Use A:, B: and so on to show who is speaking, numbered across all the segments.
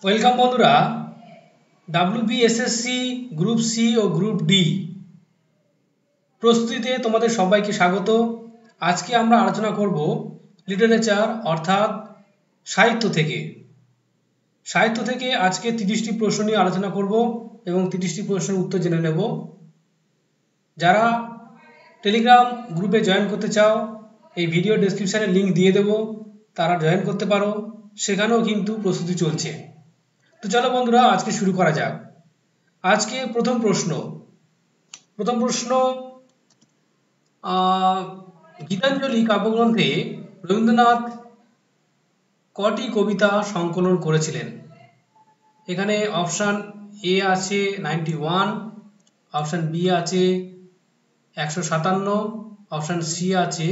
A: Welcome বন্ধুরা, WBSSC group C ও group D প্রস্তুতিতে তোমাদের সবাইকে স্বাগত। আজকে আমরা আলোচনা করব লিটারেচার অর্থাৎ সাহিত্য থেকে আজকে 30টি প্রশ্ন নিয়ে আলোচনা করব এবং 30টি প্রশ্নের উত্তর জেনে নেব। যারা টেলিগ্রাম গ্রুপে জয়েন করতে চাও, এই ভিডিও ডেসক্রিপশানে লিঙ্ক দিয়ে দেব, তারা জয়েন করতে পারো। সেখানেও কিন্তু প্রস্তুতি চলছে। তো চলো বন্ধুরা, আজকে শুরু করা যাক। আজকে প্রথম প্রশ্ন গীতাঞ্জলি কাব্যগ্রন্থে রবীন্দ্রনাথ কটি কবিতা সংকলন করেছিলেন? এখানে অপশান এ আছে 91, অপশান বি আছে 157, অপশান সি আছে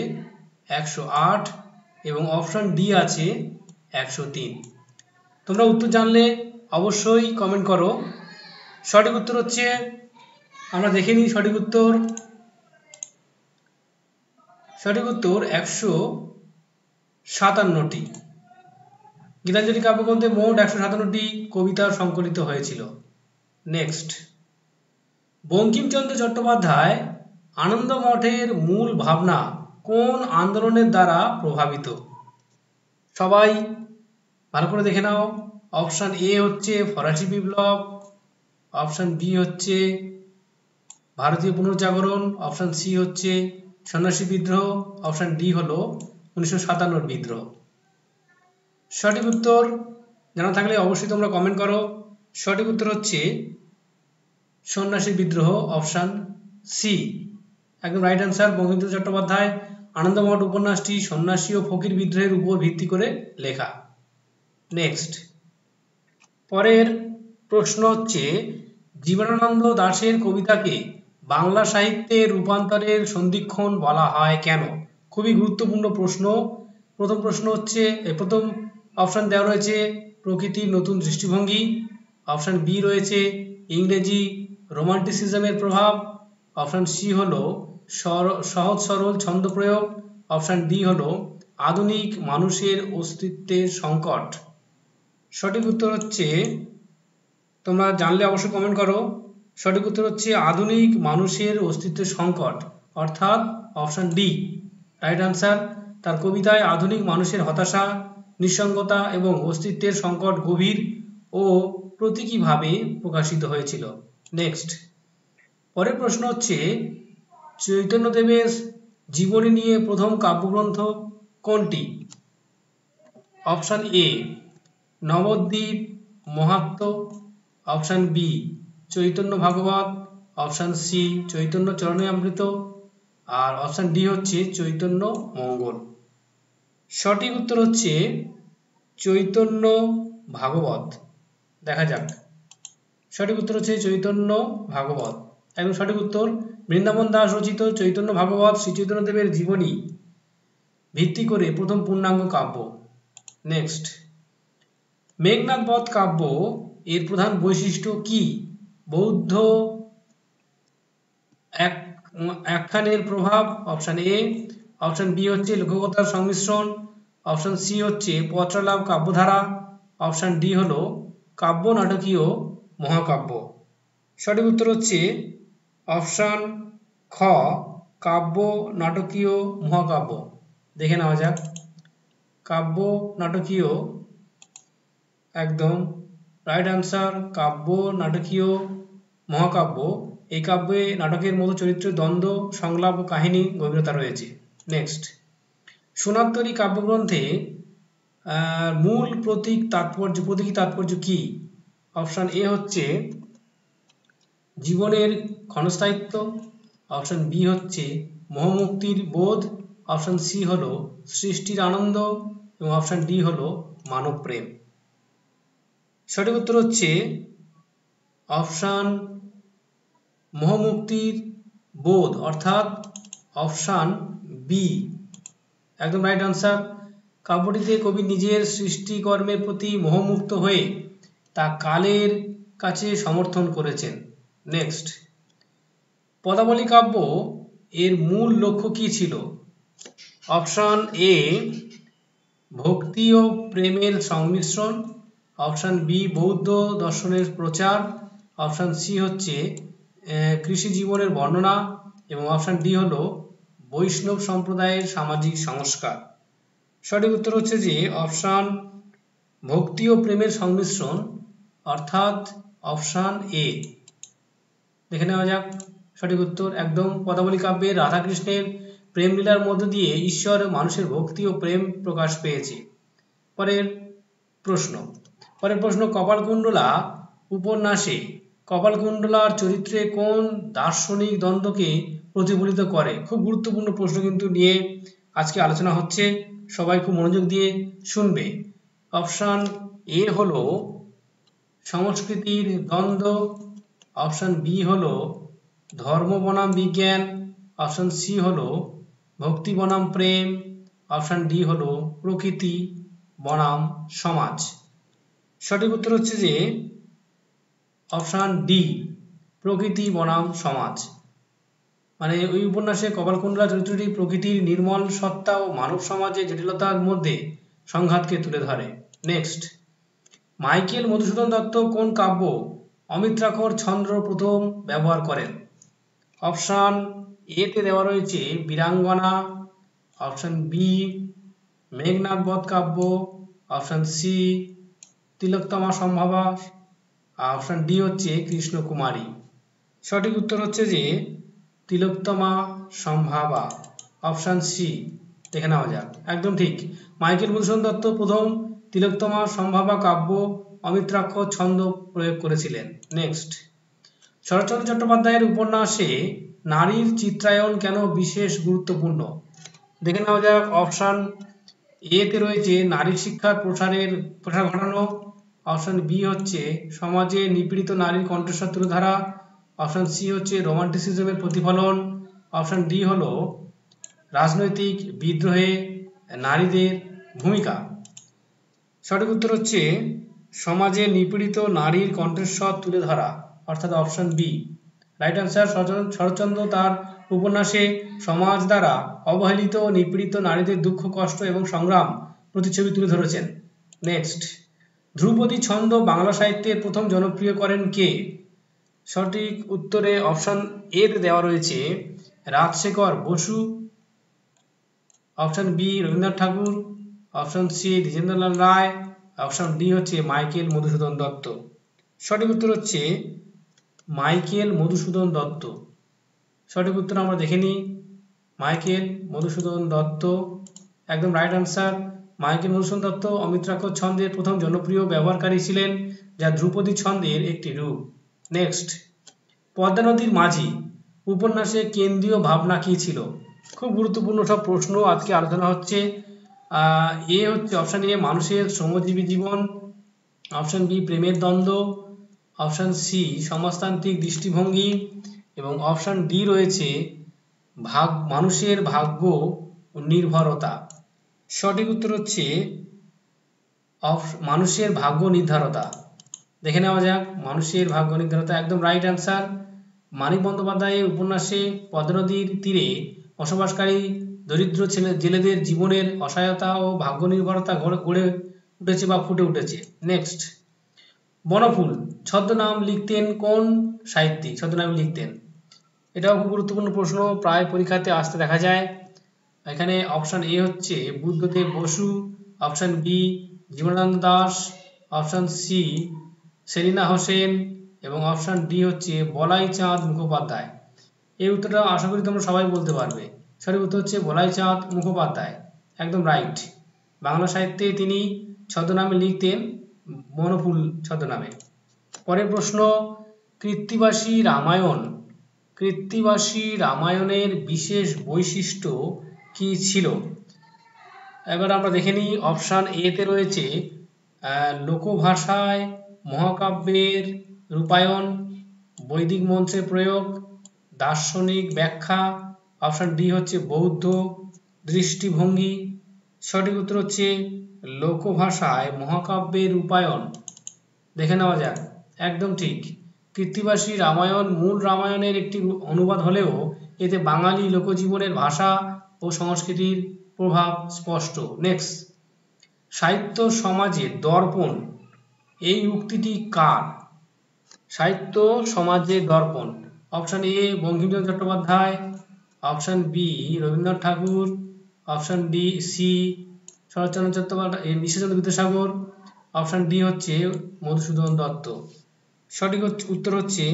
A: 108 এবং অপশান ডি আছে 103। তোমরা উত্তর জানলে অবশ্যই কমেন্ট করো। সঠিক উত্তর হচ্ছে, আমরা দেখে নিই সঠিক উত্তর 157টি। গীতাঞ্জলি কাব্যগ্রন্থে মোট 157টি কবিতা সংকলিত হয়েছিল। নেক্সট, বঙ্কিমচন্দ্র চট্টোপাধ্যায় আনন্দ মঠের মূল ভাবনা কোন আন্দোলনের দ্বারা প্রভাবিত? সবাই ভালো করে দেখে নাও। অপশান এ হচ্ছে ফরাসি বিপ্লব, অপশান বি হচ্ছে ভারতীয় পুনর্জাগরণ, অপশান সি হচ্ছে সন্ন্যাসী বিদ্রোহ, অপশান ডি হলো 1957 বিদ্রোহ। সঠিক উত্তর জানা থাকলে অবশ্যই তোমরা কমেন্ট করো। সঠিক উত্তর হচ্ছে সন্ন্যাসী বিদ্রোহ, অপশান সি, একদম রাইট অ্যান্সার। বঙ্কিমচন্দ্র চট্টোপাধ্যায় আনন্দমঠ উপন্যাসটি সন্ন্যাসী ও ফকির বিদ্রোহের উপর ভিত্তি করে লেখা। নেক্সট, পরের প্রশ্ন হচ্ছে, জীবনানন্দ দাশের কবিতাকে বাংলা সাহিত্যে রূপান্তরের সন্ধিক্ষণ বলা হয় কেন? খুবই গুরুত্বপূর্ণ প্রশ্ন। প্রথম অপশান দেওয়া রয়েছে প্রকৃতির নতুন দৃষ্টিভঙ্গি, অপশান বি রয়েছে ইংরেজি রোমান্টিসিজমের প্রভাব, অপশান সি হলো সহজ সরল ছন্দ প্রয়োগ, অপশান ডি হলো আধুনিক মানুষের অস্তিত্বের সংকট। সঠিক উত্তর হচ্ছে, তোমরা জানলে অবশ্যই কমেন্ট করো। সঠিক উত্তর হচ্ছে আধুনিক মানুষের অস্তিত্বের সংকট, অর্থাৎ অপশান ডি রাইট আনসার। তার কবিতায় আধুনিক মানুষের হতাশা, নিঃসঙ্গতা এবং অস্তিত্বের সংকট গভীর ও প্রতীকীভাবে প্রকাশিত হয়েছিল। নেক্সট, পরের প্রশ্ন হচ্ছে, চৈতন্যদেবের জীবনী নিয়ে প্রথম কাব্যগ্রন্থ কোনটি? Option A Nabadwip Mahatmya, option B Chaitanya Bhagavat, option C Chaitanya Charanamrita আর অপশান ডি হচ্ছে চৈতন্য মঙ্গল। সঠিক উত্তর হচ্ছে চৈতন্য ভাগবত। দেখা যাক। সঠিক উত্তর হচ্ছে চৈতন্য ভাগবত, একদম সঠিক উত্তর। বৃন্দাবন দাস রচিত চৈতন্য ভাগবত শ্রী চৈতন্যদেবের জীবনী ভিত্তি করে প্রথম পূর্ণাঙ্গ কাব্য। নেক্সট, মেঘনাদ বধ কাব্য এর প্রধান বৈশিষ্ট্য কি? বৌদ্ধ আখ্যানের প্রভাব, অপশান এ, অপশান বি হচ্ছে লোককথার সংমিশ্রণ, অপশান সি হচ্ছে পত্রলাভ কাব্যধারা, অপশান ডি হলো কাব্য নাটকীয় মহাকাব্য। সঠিক উত্তর হচ্ছে অপশান খ কাব্য নাটকীয় মহাকাব্য। দেখে নেওয়া যাক। কাব্য নাটকীয়, একদম রাইট আনসার, কাব্য নাটকীয় মহাকাব্য। এই কাব্যে নাটকের মতো চরিত্রের দ্বন্দ্ব, সংলাপ ও কাহিনী গভীরতা রয়েছে। নেক্সট, সোনার কাব্যগ্রন্থে মূল প্রতীকী তাৎপর্য কি? অপশান এ হচ্ছে জীবনের ক্ষণস্থায়িত্ব, অপশান বি হচ্ছে মোহমুক্তির বোধ, অপশান সি হলো সৃষ্টির আনন্দ এবং অপশান ডি হলো মানব প্রেম। সঠিক উত্তর হচ্ছে অপশান মোহমুক্তির বোধ, অর্থাৎ অপশান বি, একদম রাইট আনসার। কাব্যটিতে কবি নিজের সৃষ্টিকর্মের প্রতি মোহমুক্ত হয়ে তা কালের কাছে সমর্থন করেছেন। নেক্সট, পদাবলী কাব্য এর মূল লক্ষ্য কি ছিল? অপশান এ ভক্তি ও প্রেমের সংমিশ্রণ, অপশান বি বৌদ্ধ দর্শনের প্রচার, অপশান সি হচ্ছে কৃষি জীবনের বর্ণনা এবং অপশান ডি হলো বৈষ্ণব সম্প্রদায়ের সামাজিক সংস্কার। সঠিক উত্তর হচ্ছে যে অপশান ভক্তি ও প্রেমের সংমিশ্রণ, অর্থাৎ অপশান এ। দেখে নেওয়া যাক সঠিক উত্তর। একদম পদাবলী কাব্যের রাধাকৃষ্ণের প্রেম লীলার মধ্য দিয়ে ঈশ্বর মানুষের ভক্তি ও প্রেম প্রকাশ পেয়েছে। পরের প্রশ্ন কপালকুণ্ডলা উপন্যাসে কপালকুণ্ডলার চরিত্রে কোন দার্শনিক দ্বন্দ্বকে প্রতিফলিত করে? খুব গুরুত্বপূর্ণ প্রশ্ন কিন্তু নিয়ে আজকে আলোচনা হচ্ছে, সবাই খুব মনোযোগ দিয়ে শুনবে। অপশান এ হলো সংস্কৃতির দ্বন্দ্ব, অপশান বি হলো ধর্ম বনাম বিজ্ঞান, অপশান সি হলো ভক্তি বনাম প্রেম, অপশান ডি হলো প্রকৃতি বনাম সমাজ। সঠিক উত্তর হচ্ছে যে অপশান ডি প্রকৃতি বনাম সমাজ। মানে ওই উপন্যাসে কপালকুণ্ডলা চরিত্রটি প্রকৃতির নির্মল সত্তা ও মানব সমাজের জটিলতার মধ্যে সংঘাতকে তুলে ধরে। নেক্সট, মাইকেল মধুসূদন দত্ত কোন কাব্য অমিত্রাক্ষর ছন্দ প্রথম ব্যবহার করেন? অপশান এ তে দেওয়া রয়েছে বীরাঙ্গনা, অপশান বি মেঘনাদ বধ কাব্য, অপশান সি তিলোত্তমা সম্ভাবা, অপশান ডি হচ্ছে কৃষ্ণকুমারী। সঠিক উত্তর হচ্ছে যে তিলোত্তমা সম্ভাবা, অপশান সি। দেখে নেওয়া যাক, একদম ঠিক। মাইকেল মধুসূদন দত্ত প্রথম তিলোত্তমা সম্ভাবা কাব্য অমিত্রাক্ষর ছন্দ প্রয়োগ করেছিলেন। নেক্সট, শরৎচন্দ্র চট্টোপাধ্যায়ের উপন্যাসে নারীর চিত্রায়ন কেন বিশেষ গুরুত্বপূর্ণ? দেখে নেওয়া যাক। অপশান এ তে রয়েছে নারী শিক্ষার প্রসার ঘটানো, অপশান বি হচ্ছে সমাজে নিপীড়িত নারীর কণ্ঠস্বর তুলে ধরা, অপশান সি হচ্ছে রোমান্টিসিজমের প্রতিফলন, অপশান ডি হলো রাজনৈতিক বিদ্রোহে নারীদের ভূমিকা। সঠিক উত্তর হচ্ছে সমাজে নিপীড়িত নারীর কণ্ঠস্বর তুলে ধরা, অর্থাৎ option B. Right answer. Saratchandra তার উপন্যাসে সমাজ দ্বারা অবহেলিত ও নিপীড়িত নারীদের দুঃখ কষ্ট এবং সংগ্রাম প্রতিচ্ছবি তুলে ধরেছেন। নেক্সট, ধ্রুপদী ছন্দ বাংলা সাহিত্যের প্রথম জনপ্রিয় করেন কে? সঠিক উত্তরে অপশান এ তে দেওয়া রয়েছে Rajshekhar Basu, option B Rabindranath Thakur, option C Dwijendralal রায়, অপশান ডি হচ্ছে মাইকেল মধুসূদন দত্ত। সঠিক উত্তর হচ্ছে মাইকেল মধুসূদন দত্ত। সঠিক উত্তর আমরা দেখে নিই। মাইকেল মধুসূদন দত্ত একদম right answer. Michael Madhusudan Dutt অমিত্রাক্ষর ছন্দের প্রথম জনপ্রিয় ব্যবহারকারী ছিলেন, যা ধ্রুপদী ছন্দের একটি রূপ। নেক্সট, পদ্মা নদীর মাঝি উপন্যাসে কেন্দ্রীয় ভাবনা কি ছিল? খুব গুরুত্বপূর্ণ সব প্রশ্ন আজকে আলোচনা হচ্ছে। এ হচ্ছে অপশান এ মানুষের শ্রমজীবী জীবন, অপশান বি প্রেমের দ্বন্দ্ব, অপশান সি সমাজতান্ত্রিক দৃষ্টিভঙ্গি এবং অপশান ডি রয়েছে মানুষের ভাগ্য ও নির্ভরতা। সঠিক উত্তর হচ্ছে মানুষের ভাগ্য নির্ধারতা। দেখে নেওয়া যাক মানুষের ভাগ্য নির্ধারতা, একদম রাইট অ্যান্সার। মানিক বন্দ্যোপাধ্যায়ের উপন্যাসে পদ্মা নদীর তীরে বসবাসকারী দরিদ্র জেলেদের জীবনের অসহায়তা ও ভাগ্য নির্ভরতা গড়ে উঠেছে বা ফুটে উঠেছে। নেক্সট, বনফুল ছদ্মনাম লিখতেন কোন সাহিত্যিক? ছদ্মনাম লিখতেন, এটাও খুব গুরুত্বপূর্ণ প্রশ্ন, প্রায় পরীক্ষাতে আসতে দেখা যায়। এখানে অপশান এ হচ্ছে Buddhadeb Basu, option B Jibanananda Das, option C Selina Hossain এবং অপশান ডি হচ্ছে বলাই চাঁদ মুখোপাধ্যায়। এই উত্তরটা আশা করি তোমরা সবাই বলতে পারবে। সঠিক উত্তর হচ্ছে বলাই চাঁদ মুখোপাধ্যায়, একদম রাইট। বাংলা সাহিত্যে তিনি ছদ্মনামে লিখতেন, বনফুল ছদ্মনামে। পরের প্রশ্ন, কৃত্তিবাসী রামায়ণের বিশেষ বৈশিষ্ট্য কি ছিল? এবার আমরা দেখে নিই। অপশান এ তে রয়েছে লোকভাষায় মহাকাব্যের রূপায়ণ, বৈদিক মন্ত্রের প্রয়োগ, দার্শনিক ব্যাখ্যা, অপশান ডি হচ্ছে বৌদ্ধ দৃষ্টিভঙ্গি। সঠিক উত্তর হচ্ছে লোকভাষায় মহাকাব্যের রূপায়ণ। দেখে নেওয়া যাক, একদম ঠিক। কৃত্তিবাসী রামায়ণ মূল রামায়ণের একটি অনুবাদ হলেও এতে বাঙালি লোকজীবনের ভাষা ও সংস্কৃতির প্রভাব স্পষ্ট। নেক্সট, সাহিত্য সমাজে দর্পণ এই উক্তিটি কার? সাহিত্য সমাজের দর্পণ। Option A Bankimchandra Chattopadhyay, option B Rabindranath Tagore, option D C Saratchandra Chattopadhyay, Ishwarchandra Vidyasagar, option D হচ্ছে মধুসূদন দত্ত। সঠিক উত্তর হচ্ছে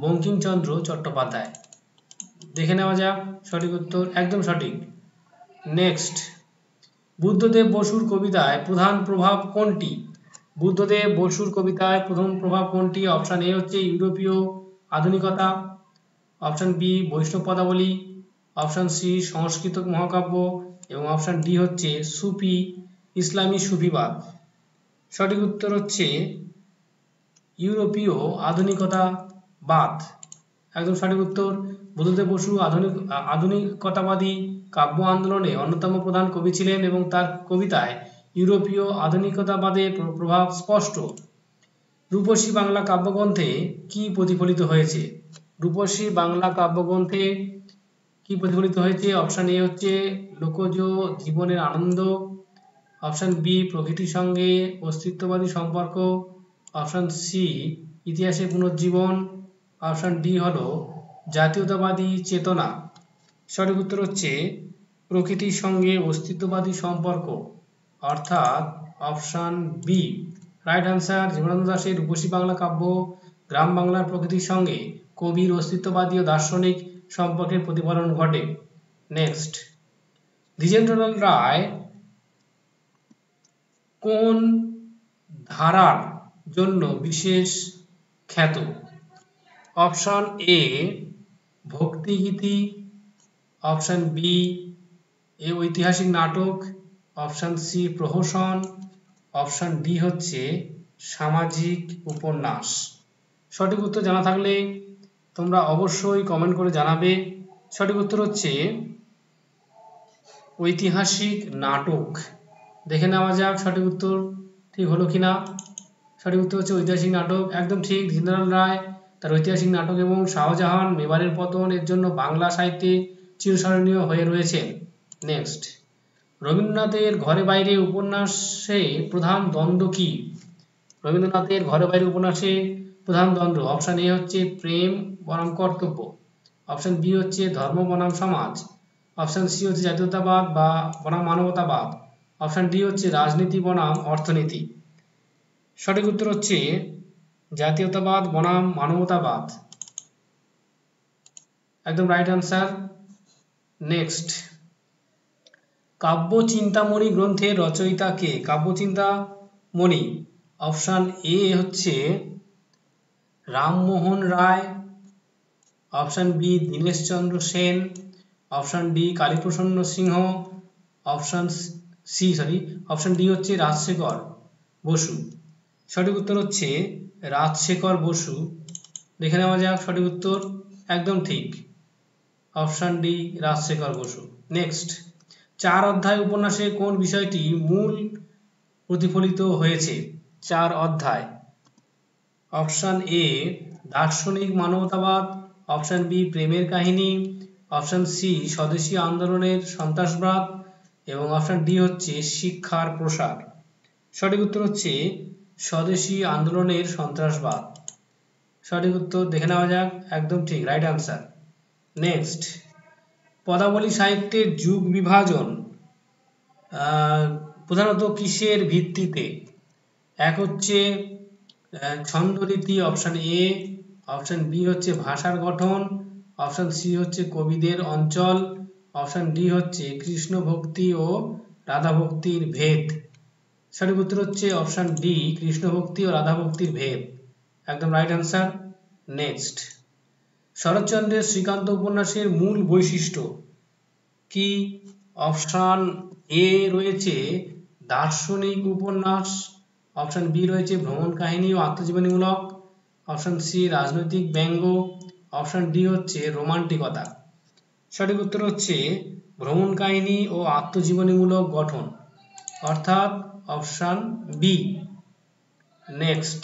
A: বঙ্কিমচন্দ্র চট্টোপাধ্যায়। দেখে নেওয়া যাক সঠিক উত্তর, একদম সঠিক। নেক্সট, বুদ্ধদেব বসুর কবিতায় প্রধান প্রভাব কোনটি? বুদ্ধদেব বসুর কবিতায় প্রধান প্রভাব কোনটি? অপশন এ হচ্ছে ইউরোপীয় আধুনিকতা, অপশন বি বৈষ্ণব পদাবলী, অপশন সি সংস্কৃত মহাকাব্য এবং অপশন ডি হচ্ছে সুফি ইসলামী সুফিবাদ। সঠিক উত্তর হচ্ছে ইউরোপীয় আধুনিকতাবাদ। একদম সঠিক উত্তর। বুদ্ধদেব বসু আধুনিকতাবাদী কাব্য আন্দোলনে অন্যতম প্রধান কবি ছিলেন এবং তার কবিতায় ইউরোপীয় আধুনিকতাবাদের প্রভাব স্পষ্ট। রূপসী বাংলা কাব্যগ্রন্থে কি প্রতিফলিত হয়েছে? রূপসী বাংলা কাব্যগ্রন্থে কি প্রতিফলিত হয়েছে? অপশন এ হচ্ছে লোকজ জীবনের আনন্দ, অপশন বি প্রকৃতির সঙ্গে অস্তিত্ববাদী সম্পর্ক, অপশন সি ইতিহাসের পুনর্জীবন, অপশন ডি হলো জাতীয়তাবাদী চেতনা। সঠিক উত্তর হচ্ছে প্রকৃতির সঙ্গে অস্তিত্ববাদী সম্পর্ক, অর্থাৎ option B right answer. Jibanananda দাশের রূপসী বাংলা কাব্য গ্রাম বাংলার প্রকৃতির সঙ্গে কবির অস্তিত্ববাদী ও দার্শনিক সম্পর্কের প্রতিফলন ঘটে। নেক্সট, দ্বিজেন্দ্রলাল রায় কোন ধারার জন্য বিশেষ খ্যাত? অপশন এ ভক্তিগীতি, অপশন বি ঐতিহাসিক নাটক, অপশন সি প্রহসন, অপশন ডি হচ্ছে সামাজিক উপন্যাস। সঠিক উত্তর জানা থাকলে তোমরা অবশ্যই কমেন্ট করে জানাবে। সঠিক উত্তর হচ্ছে ঐতিহাসিক নাটক। দেখে নেওয়া যাক সঠিক উত্তর ঠিক হলো কিনা। সঠিক উত্তর হচ্ছে ঐতিহাসিক নাটক, একদম ঠিক। দ্বিজেন্দ্রলাল রায় তার ঐতিহাসিক নাটক এবং শাহজাহান মেবারের পতন এর জন্য বাংলা সাহিত্যে চিরস্মরণীয় হয়ে রয়েছেন। নেক্সট, রবীন্দ্রনাথের ঘরে বাইরে উপন্যাসে প্রধান দ্বন্দ্ব কি? রবীন্দ্রনাথের ঘরে বাইরে উপন্যাসে প্রধান দ্বন্দ্ব, অপশন এ হচ্ছে প্রেম বনাম কর্তব্য, অপশন বি হচ্ছে ধর্ম বনাম সমাজ, অপশন সি হচ্ছে জাতীয়তাবাদ বা বনাম মানবতাবাদ, অপশন ডি হচ্ছে রাজনীতি বনাম অর্থনীতি। সঠিক উত্তর হচ্ছে জাতীয়তাবাদ বনাম মানবতাবাদ। একদম right answer. Next, Kabya Chintamani গ্রন্থের রচয়িতা কে? কাব্য চিন্তামণি, অপশন এ হচ্ছে Rammohan Roy, option B Dineshchandra Sen, option D Kaliprasanna Singha, option D হচ্ছে রাজশেখর বসু। সঠিক উত্তর হচ্ছে রাজশেখর বসু। দেখে নেওয়া যাক সঠিক উত্তর, একদম ঠিক, option D Rajshekhar Basu. Next, চার অধ্যায় উপন্যাসে কোন বিষয়টি মূল প্রতিফলিত হয়েছে? চার অধ্যায়, অপশন এ দার্শনিক মানবতাবাদ, অপশন বি প্রেমের কাহিনী, অপশন সি স্বদেশী আন্দোলনের সন্ত্রাসবাদ এবং অপশন ডি হচ্ছে শিক্ষার প্রসার। সঠিক উত্তর হচ্ছে স্বদেশী আন্দোলনের সন্ত্রাসবাদ। সঠিক উত্তর দেখে নেওয়া যাক, একদম ঠিক, রাইট আনসার। নেক্সট, পদাবলী সাহিত্যের যুগ বিভাজন প্রধানত কিসের ভিত্তিতে? এক হচ্ছে ছন্দরীতি, অপশন এ, অপশন বি হচ্ছে ভাষার গঠন, অপশন সি হচ্ছে কবিদের অঞ্চল, অপশন ডি হচ্ছে কৃষ্ণ ভক্তি ও রাধা ভক্তির ভেদ। সঠিক উত্তর হচ্ছে অপশন ডি কৃষ্ণ ভক্তি ও রাধা ভক্তির ভেদ। একদম রাইট আনসার। নেক্সট, শরৎচন্দ্রের শ্রীকান্ত উপন্যাসের মূল বৈশিষ্ট্য কি? অপশন এ রয়েছে দার্শনিক উপন্যাস, অপশন বি রয়েছে ভ্রমণ কাহিনী ও আত্মজীবনীমূলক, অপশন সি রাজনৈতিক ব্যঙ্গ, অপশন ডি হচ্ছে রোমান্টিকতা। সঠিক উত্তর হচ্ছে ভ্রমণ কাহিনী ও আত্মজীবনীমূলক গঠন, অর্থাৎ অপশন বি। নেক্সট,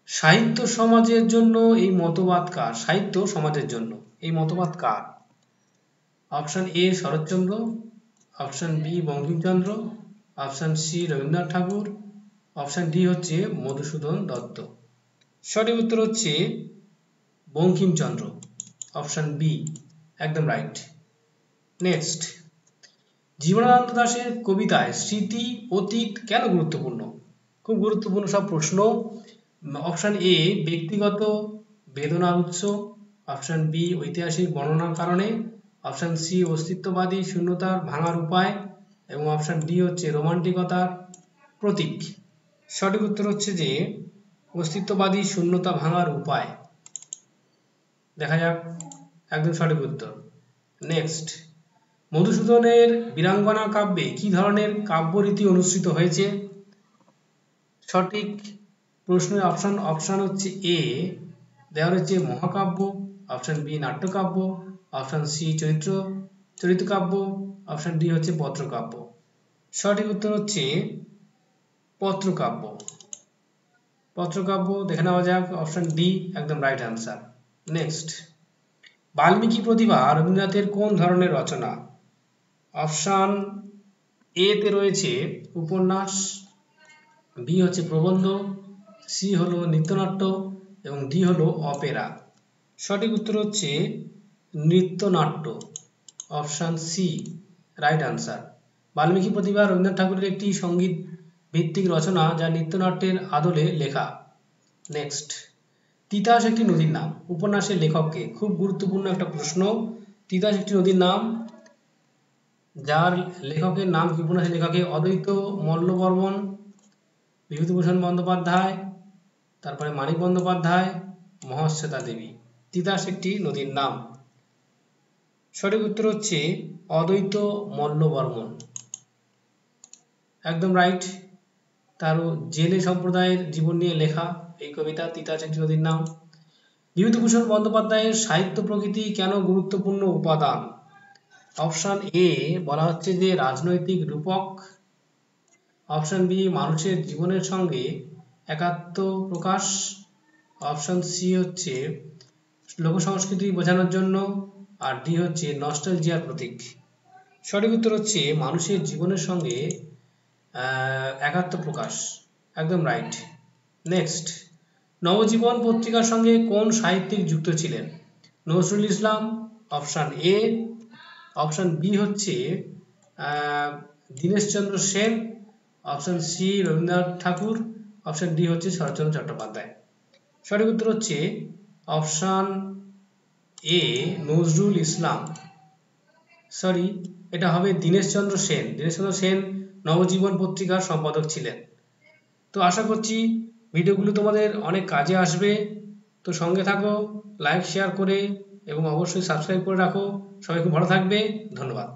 A: সাহিত্য সমাজের জন্য এই মতবাদ কার? সাহিত্য সমাজের জন্য এই মতবাদ কার? Option A Saratchandra, option B Bankimchandra, option C Rabindranath Thakur, option D হচ্ছে মধুসূদন দত্ত। সঠিক উত্তর হচ্ছে বঙ্কিমচন্দ্র, অপশান বি, একদম রাইট। নেক্সট, জীবনানন্দ দাশের কবিতায় স্মৃতি অতীত কেন গুরুত্বপূর্ণ? খুব গুরুত্বপূর্ণ সব প্রশ্ন। অপশান এ ব্যক্তিগত বেদনার উৎস, অপশান বি ঐতিহাসিক বর্ণনার কারণে, অপশান সি অস্তিত্ববাদী শূন্যতার ভাঙার উপায়, এবং অপশান ডি হচ্ছে রোমান্টিকতার প্রতীক। সঠিক উত্তর হচ্ছে যে অস্তিত্ববাদী শূন্যতা ভাঙার উপায়। দেখা যাক, একদম সঠিক উত্তর। নেক্সট, মধুসূদনের বীরাঙ্গনা কাব্যে কি ধরনের কাব্যরীতি অনুসৃত হয়েছে? সঠিক প্রশ্নের অপশান হচ্ছে এ দেওয়া রয়েছে মহাকাব্য, অপশান বি নাট্যকাব্য, অপশান সি চরিত কাব্য, অপশান ডি হচ্ছে পত্রকাব্য। সঠিক উত্তর হচ্ছে পত্রকাব্য। পত্রকাব্য দেখে নেওয়া যাক, অপশান ডি একদম রাইট অ্যান্সার। নেক্সট, বাল্মীকি প্রতিভা রবীন্দ্রনাথের কোন ধরনের রচনা? অপশান এ তে রয়েছে উপন্যাস, বি হচ্ছে প্রবন্ধ, সি হলো নৃত্যনাট্য, এবং ডি হলো অপেরা। সঠিক উত্তর হচ্ছে নৃত্যনাট্য, option C right answer. Valmiki Pratibha Rabindranath ঠাকুরের একটি সঙ্গীত ভিত্তিক রচনা যা নৃত্যনাট্যের আদলে লেখা। নেক্সট, তিতাস একটি নদীর নাম, উপন্যাসের লেখককে? খুব গুরুত্বপূর্ণ একটা প্রশ্ন। তিতাস একটি নদীর নাম, যার লেখকের নাম কি? উপন্যাসের লেখকের অদ্বৈত মল্লবর্মণ, বিভূতিভূষণ বন্দ্যোপাধ্যায়, তারপরে মানিক বন্দ্যোপাধ্যায়, মহাশ্বেতা দেবী। তিতাস একটি নদীর নাম। সঠিক উত্তর হচ্ছে অদ্বৈত মল্লবর্মণ, একদম রাইট। তারও জেলে সম্প্রদায়ের জীবন নিয়ে লেখা এই কবিতা তিতাস একটি নদীর নাম। বিভূতিভূষণ বন্দ্যোপাধ্যায়ের সাহিত্য প্রকৃতি কেন গুরুত্বপূর্ণ উপাদান? অপশান এ বলা হচ্ছে যে রাজনৈতিক রূপক, অপশান বি মানুষের জীবনের সঙ্গে একাত্ম প্রকাশ, অপশান সি হচ্ছে লোক সংস্কৃতি বোঝানোর জন্য, আর ডি হচ্ছে নস্টালজিয়ার প্রতীক। সঠিক উত্তর হচ্ছে মানুষের জীবনের সঙ্গে একাত্ম প্রকাশ, একদম রাইট। নেক্সট, নবজীবন পত্রিকার সঙ্গে কোন সাহিত্যিক যুক্ত ছিলেন? Nazrul Islam, option A, option B হচ্ছে Dineshchandra Sen, option C Rabindranath Thakur, option D হচ্ছে শরৎচন্দ্র চট্টোপাধ্যায়। সঠিক উত্তর হচ্ছে option A Nazrul Islam, sorry এটা হবে দীনেশচন্দ্র সেন। দীনেশচন্দ্র সেন নবজীবন পত্রিকার সম্পাদক ছিলেন। তো আশা করছি ভিডিওগুলো তোমাদের অনেক কাজে আসবে। তো সঙ্গে থাকো, লাইক শেয়ার করে এবং অবশ্যই সাবস্ক্রাইব করে রাখো। সবাই খুব ভালো থাকবে, ধন্যবাদ।